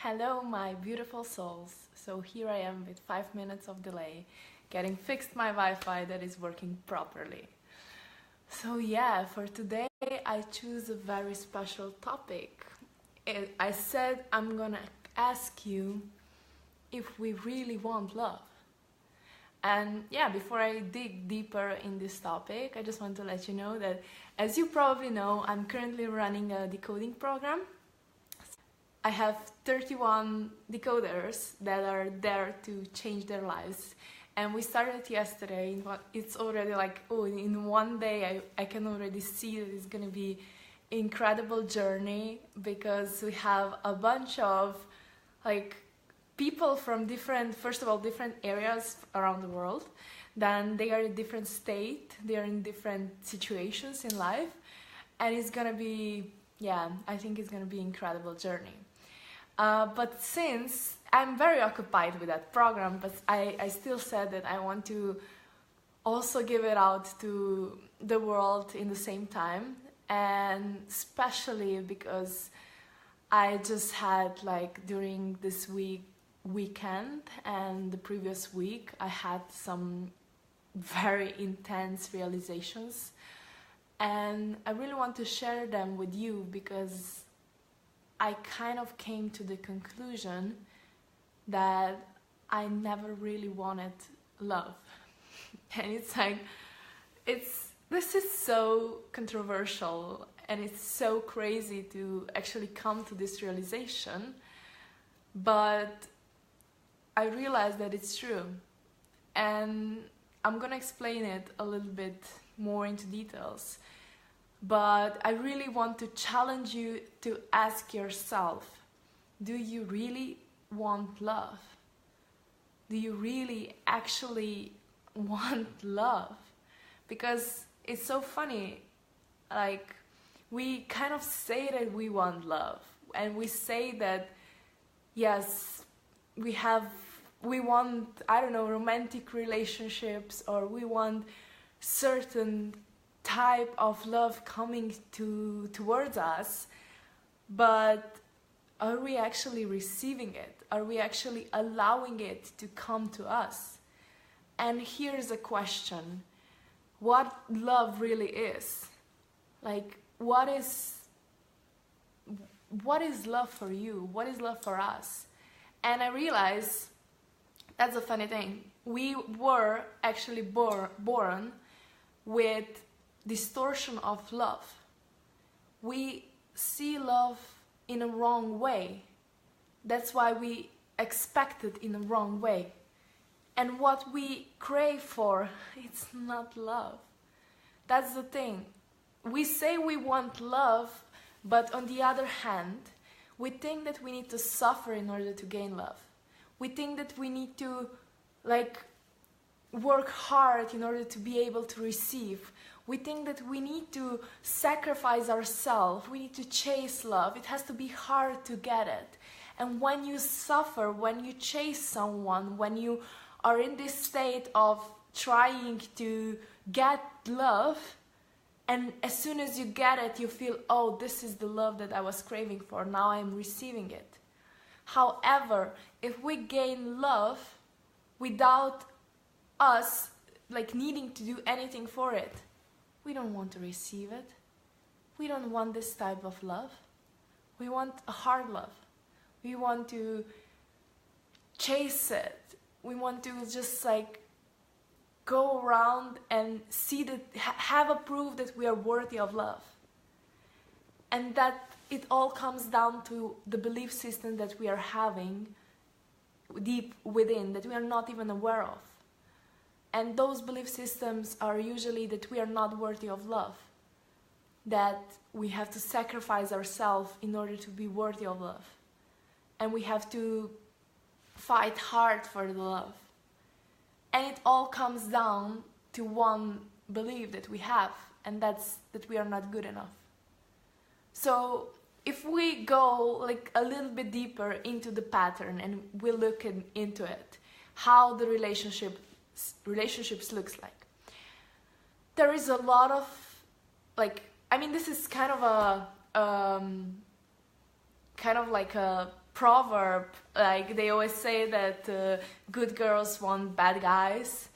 Hello, my beautiful souls. So here I am with 5 minutes of delay, getting fixed my Wi-Fi that is working properly. So yeah, for today I choose a very special topic. I said I'm gonna ask you if we really want love. And yeah, before I dig deeper in this topic, I just want to let you know that, as you probably know, I'm currently running a decoding program. I have 31 decoders that are there to change their lives. And we started yesterday. It's already like, in one day I can already see that it's gonna be an incredible journey, because we have a bunch of people from different areas around the world. Then they are in different state, they are in different situations in life. And it's gonna be, I think it's gonna be an incredible journey. But since I'm very occupied with that program, but I still said that I want to also give it out to the world in the same time, and especially because I just had, during this weekend and the previous week, I had some very intense realizations, and I really want to share them with you, because I kind of came to the conclusion that I never really wanted love. And this is so controversial, and it's so crazy to actually come to this realization, but I realized that it's true. And I'm gonna explain it a little bit more into details. But I really want to challenge you to ask yourself, do you really want love? Do you really actually want love? Because it's so funny, we kind of say that we want love, and we say that, yes, we want, romantic relationships, or we want certain type of love coming towards us, but are we actually receiving it? Are we actually allowing it to come to us? And here's a question: what love really is? What is love for you? What is love for us? And I realize that's a funny thing. We were actually born with distortion of love. We see love in a wrong way. That's why we expect it in a wrong way. And what we crave for, it's not love. That's the thing. We say we want love, but on the other hand, we think that we need to suffer in order to gain love. We think that we need to work hard in order to be able to receive. We think that we need to sacrifice ourselves, we need to chase love. It has to be hard to get it. And when you suffer, when you chase someone, when you are in this state of trying to get love, and as soon as you get it, you feel, oh, this is the love that I was craving for, now I'm receiving it. However, if we gain love without us needing to do anything for it, we don't want to receive it. We don't want this type of love. We want a hard love. We want to chase it. We want to just go around and see that, have a proof that we are worthy of love. And that it all comes down to the belief system that we are having deep within, that we are not even aware of. And those belief systems are usually that we are not worthy of love, that we have to sacrifice ourselves in order to be worthy of love, and we have to fight hard for the love. And it all comes down to one belief that we have, and that's that we are not good enough. So if we go a little bit deeper into the pattern and we look into it, how the relationships looks like. There is a lot of this is kind of a proverb, like they always say that good girls want bad guys,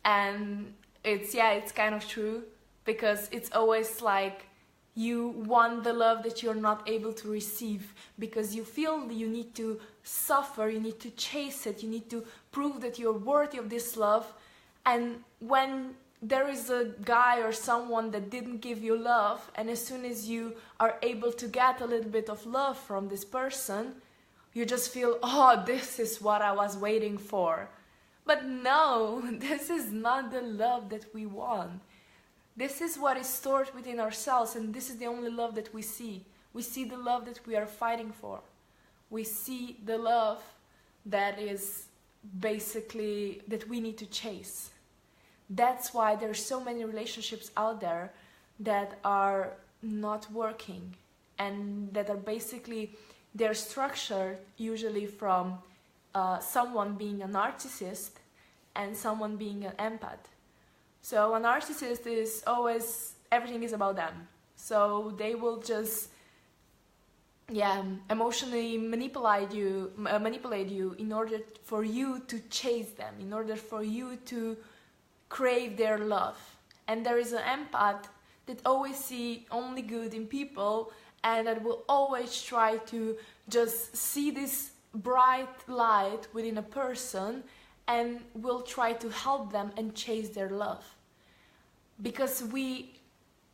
and it's kind of true, because it's always like you want the love that you're not able to receive, because you feel you need to suffer, you need to chase it, you need to prove that you're worthy of this love. And when there is a guy or someone that didn't give you love, and as soon as you are able to get a little bit of love from this person, you just feel, oh, this is what I was waiting for. But no, this is not the love that we want. This is what is stored within ourselves, and this is the only love that we see. We see the love that we are fighting for. We see the love that is basically that we need to chase. That's why there are so many relationships out there that are not working, and that are basically, they're structured usually from someone being a narcissist and someone being an empath. So a narcissist is always, everything is about them. So they will just emotionally manipulate you in order for you to chase them, in order for you to crave their love. And there is an empath that always see only good in people, and that will always try to just see this bright light within a person, and will try to help them and chase their love. Because we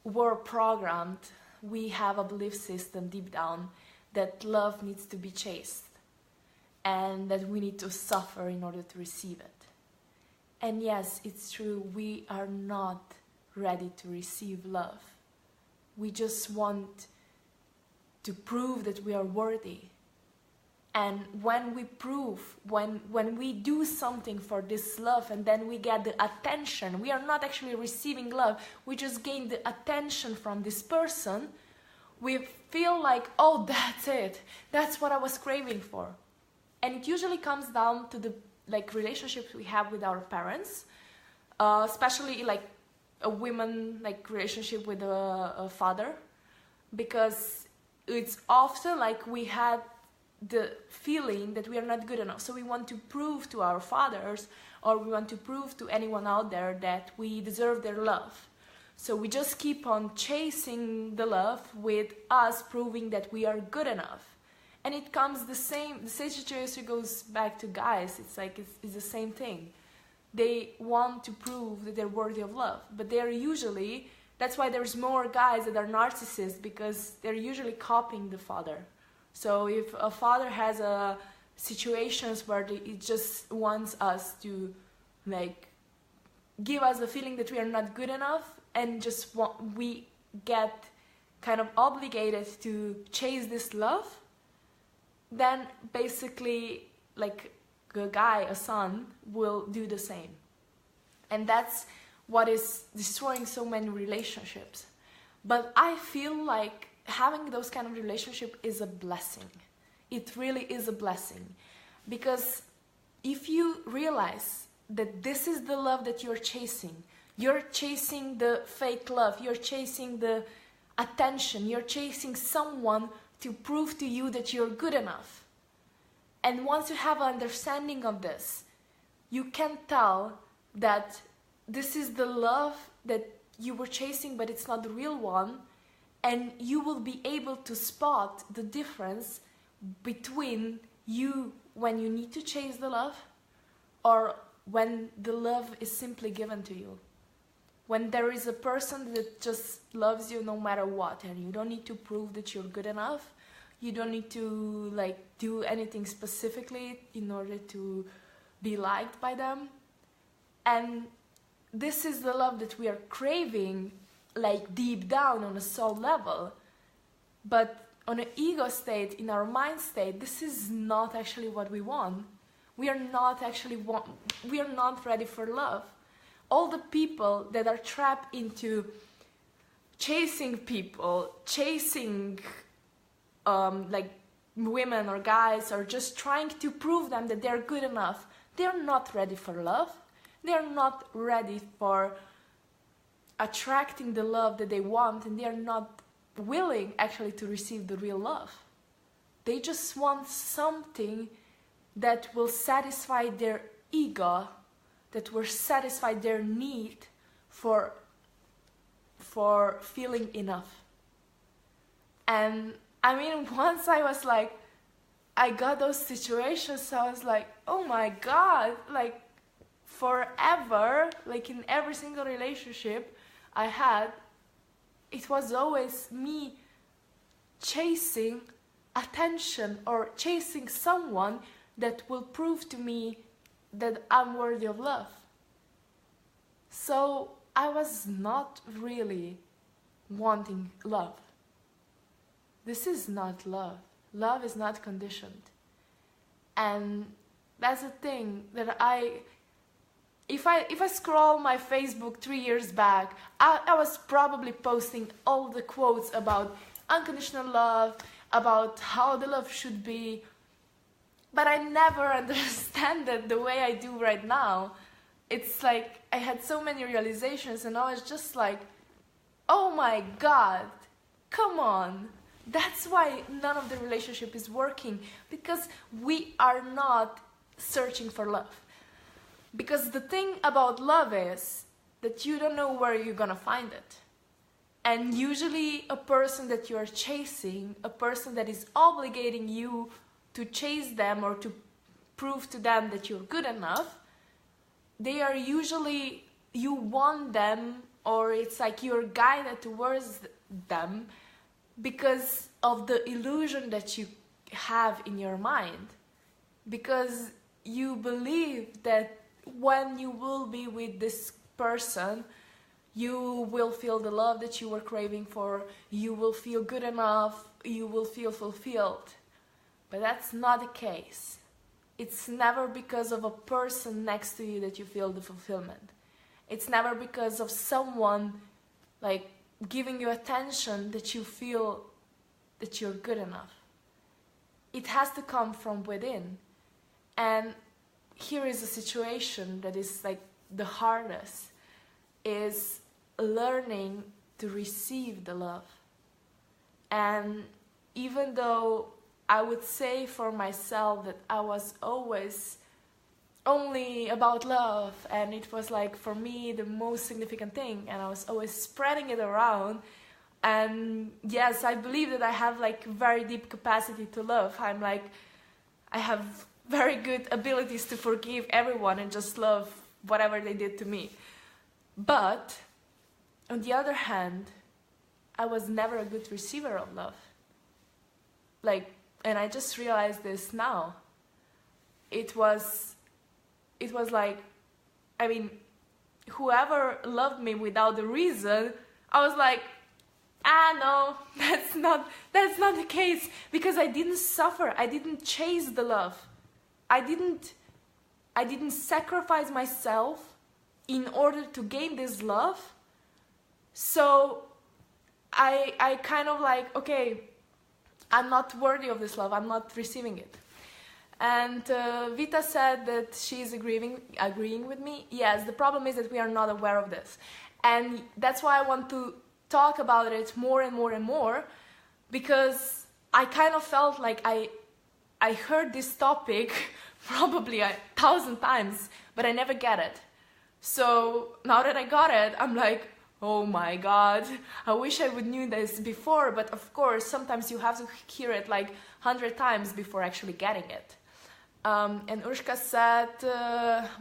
were programmed, we have a belief system deep down that love needs to be chased, and that we need to suffer in order to receive it. And yes, it's true, we are not ready to receive love. We just want to prove that we are worthy. And when we prove, when we do something for this love, and then we get the attention, we are not actually receiving love, we just gain the attention from this person, we feel like, oh, that's it, that's what I was craving for. And it usually comes down to the relationships we have with our parents, especially like a woman relationship with a father, because it's often like we had the feeling that we are not good enough, so we want to prove to our fathers, or we want to prove to anyone out there that we deserve their love. So we just keep on chasing the love with us proving that we are good enough. And it comes the same situation goes back to guys. It's like it's the same thing. They want to prove that they're worthy of love, but they're usually, that's why there's more guys that are narcissists, because they're usually copying the father. So if a father has situations where he just wants us to give us the feeling that we are not good enough, and we get kind of obligated to chase this love, then basically a guy, a son, will do the same. And that's what is destroying so many relationships. But I feel like having those kind of relationship is a blessing. It really is a blessing, because if you realize that this is the love that you're chasing the fake love, you're chasing the attention, you're chasing someone to prove to you that you're good enough. And once you have an understanding of this, you can tell that this is the love that you were chasing, but it's not the real one. And you will be able to spot the difference between you when you need to chase the love, or when the love is simply given to you. When there is a person that just loves you no matter what, and you don't need to prove that you're good enough, you don't need to do anything specifically in order to be liked by them. And this is the love that we are craving, deep down on a soul level. But on an ego state, in our mind state, this is not actually what we want. We are not ready for love. All the people that are trapped into chasing people, chasing women or guys, or just trying to prove them that they're good enough, they're not ready for love. They're not ready for attracting the love that they want, and they are not willing actually to receive the real love. They just want something that will satisfy their ego, that will satisfy their need for feeling enough. And I mean, once I was like, I got those situations, I was like, oh my God, like forever, like in every single relationship I had, it was always me chasing attention or chasing someone that will prove to me that I'm worthy of love. So I was not really wanting love. This is not love. Love is not conditioned. And that's the thing that if I scroll my Facebook 3 years back, I was probably posting all the quotes about unconditional love, about how the love should be, but I never understand it the way I do right now. It's like I had so many realizations and I was just like, oh my God, come on. That's why none of the relationship is working, because we are not searching for love. Because the thing about love is that you don't know where you're gonna find it. And usually a person that you are chasing, a person that is obligating you to chase them or to prove to them that you're good enough, they are usually, you want them, or it's like you're guided towards them because of the illusion that you have in your mind. Because you believe that when you will be with this person, you will feel the love that you were craving for, you will feel good enough, you will feel fulfilled. But that's not the case. It's never because of a person next to you that you feel the fulfillment. It's never because of someone like giving you attention that you feel that you're good enough. It has to come from within. And here is a situation that is like the hardest, is learning to receive the love. And even though I would say for myself that I was always only about love, and it was like for me the most significant thing, and I was always spreading it around, and yes, I believe that I have like very deep capacity to love. I have very good abilities to forgive everyone and just love whatever they did to me. But on the other hand, I was never a good receiver of love. And I just realized this now. It was like, I mean, whoever loved me without the reason, I was like, no, that's not the case, because I didn't suffer. I didn't chase the love. I didn't sacrifice myself in order to gain this love. So I kind of like, okay, I'm not worthy of this love, I'm not receiving it. And Vita said that she's agreeing with me. Yes, the problem is that we are not aware of this. And that's why I want to talk about it more and more and more, because I kind of felt like I heard this topic probably 1,000 times, but I never get it. So now that I got it, I'm like, oh my God, I wish I would knew this before. But of course, sometimes you have to hear it like 100 times before actually getting it. And Urshka said,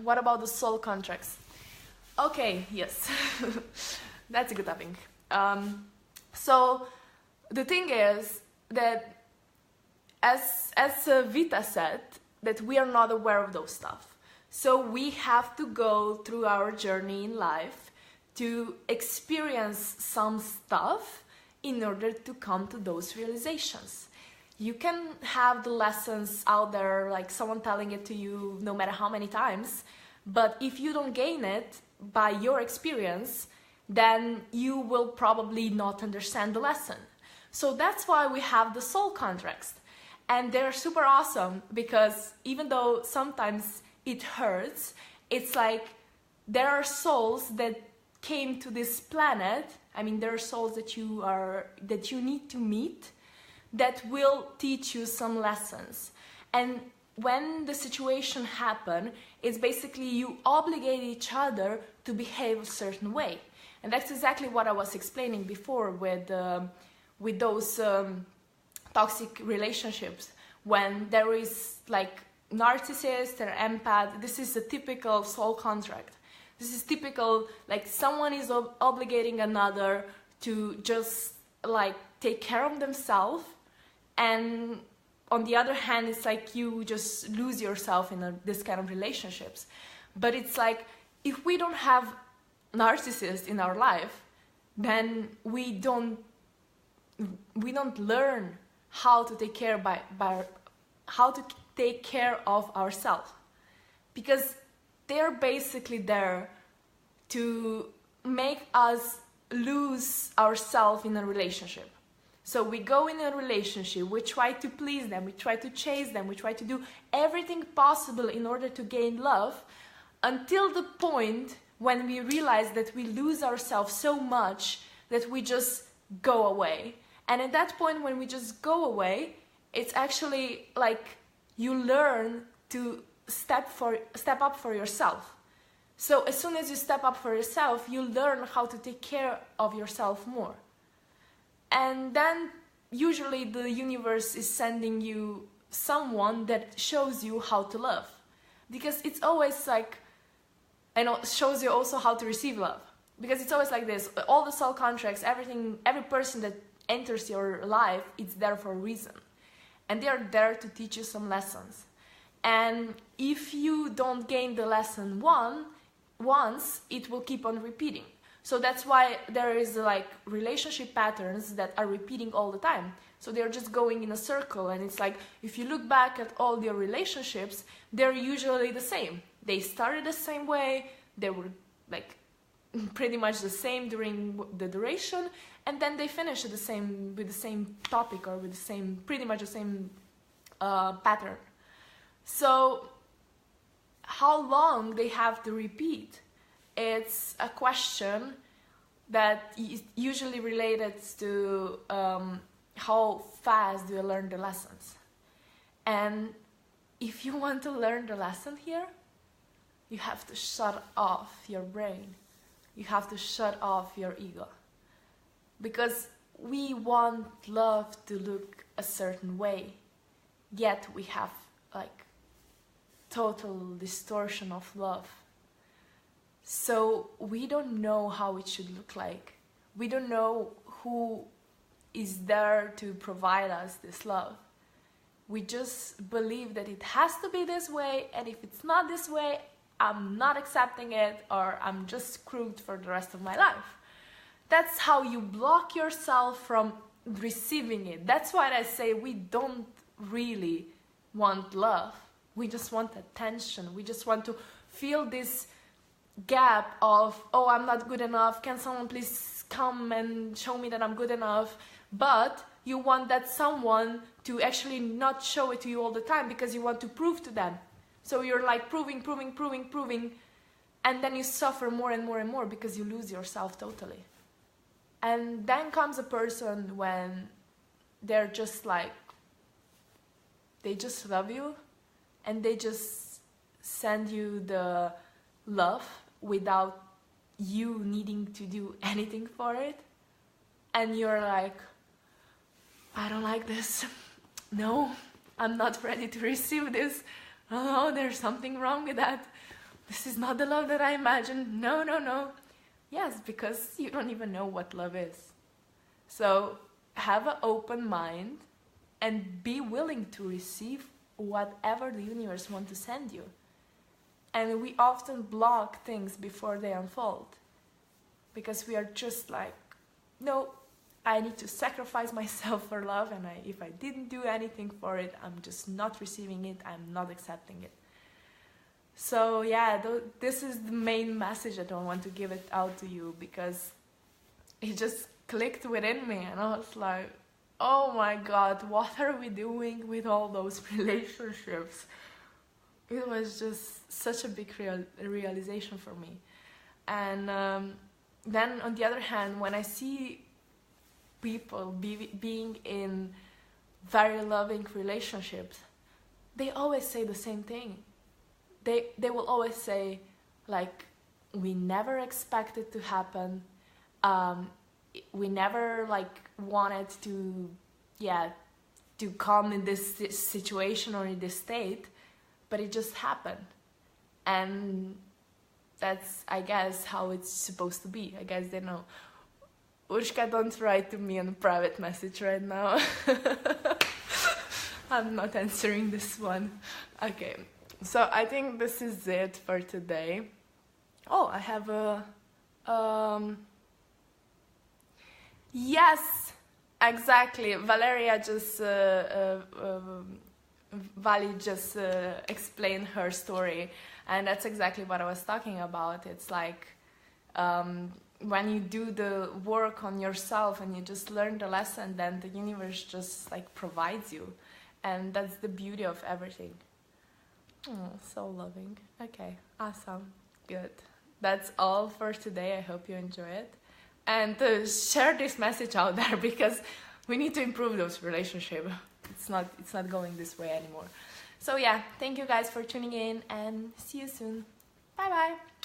what about the soul contracts? Okay, yes, that's a good topic. So the thing is that as Vita said, that we are not aware of those stuff. So we have to go through our journey in life to experience some stuff in order to come to those realizations. You can have the lessons out there, like someone telling it to you no matter how many times, but if you don't gain it by your experience, then you will probably not understand the lesson. So that's why we have the soul contracts. And they're super awesome, because even though sometimes it hurts, it's like there are souls that came to this planet. I mean, there are souls that you need to meet that will teach you some lessons. And when the situation happen, it's basically you obligate each other to behave a certain way. And that's exactly what I was explaining before with those toxic relationships. When there is like narcissist or empath, this is a typical soul contract. This is typical, like someone is obligating another to just like take care of themselves, and on the other hand, it's like you just lose yourself in this kind of relationships. But it's like, if we don't have narcissists in our life, then we don't learn how to take care how to take care of ourselves, because they're basically there to make us lose ourselves in a relationship. So we go in a relationship, we try to please them, we try to chase them, we try to do everything possible in order to gain love, until the point when we realize that we lose ourselves so much that we just go away. And at that point, when we just go away, it's actually like you learn to step up for yourself. So as soon as you step up for yourself, you learn how to take care of yourself more. And then usually the universe is sending you someone that shows you how to love. Because it's always like, and it shows you also how to receive love. Because it's always like this, all the soul contracts, everything, every person that enters your life, it's there for a reason. And they are there to teach you some lessons. And if you don't gain the lesson once, it will keep on repeating. So that's why there is like relationship patterns that are repeating all the time. So they're just going in a circle, and it's like, if you look back at all your relationships, they're usually the same. They started the same way, they were like pretty much the same during the duration, and then they finish with the same topic, or with the same, pretty much the same pattern. So how long they have to repeat? It's a question that is usually related to how fast do you learn the lessons. And if you want to learn the lesson here, you have to shut off your brain. You have to shut off your ego. Because we want love to look a certain way, yet we have like total distortion of love. So we don't know how it should look like. We don't know who is there to provide us this love. We just believe that it has to be this way, and if it's not this way, I'm not accepting it, or I'm just screwed for the rest of my life. That's how you block yourself from receiving it. That's why I say we don't really want love. We just want attention. We just want to feel this gap of, oh, I'm not good enough, can someone please come and show me that I'm good enough? But you want that someone to actually not show it to you all the time, because you want to prove to them. So you're like proving, and then you suffer more and more and more because you lose yourself totally. And then comes a person when they're just like, they just love you, and they just send you the love without you needing to do anything for it. And you're like, I don't like this. No, I'm not ready to receive this. Oh, there's something wrong with that. This is not the love that I imagined. No. Yes, because you don't even know what love is. So have an open mind and be willing to receive whatever the universe wants to send you. And we often block things before they unfold, because we are just like, no, I need to sacrifice myself for love, and if I didn't do anything for it, I'm just not receiving it, I'm not accepting it. So yeah, this is the main message that I want to give it out to you, because it just clicked within me, and I was like, oh my God, what are we doing with all those relationships? It was just such a big realization for me. And then on the other hand, when I see people being in very loving relationships, they always say the same thing. They will always say, like, we never expect it to happen. We never like wanted to come in this situation or in this state, but it just happened. And that's, I guess, how it's supposed to be. I guess they know. Urshka, don't write to me on a private message right now. I'm not answering this one. Okay, so I think this is it for today. Oh, I have a... yes, exactly. Valeria just... Vali just explained her story, and that's exactly what I was talking about. It's like when you do the work on yourself and you just learn the lesson, then the universe just like provides you, and that's the beauty of everything. Oh, so loving. Okay, awesome, good. That's all for today. I hope you enjoy it, and share this message out there, because we need to improve those relationships. It's not going this way anymore. So yeah, thank you guys for tuning in, and see you soon. Bye bye.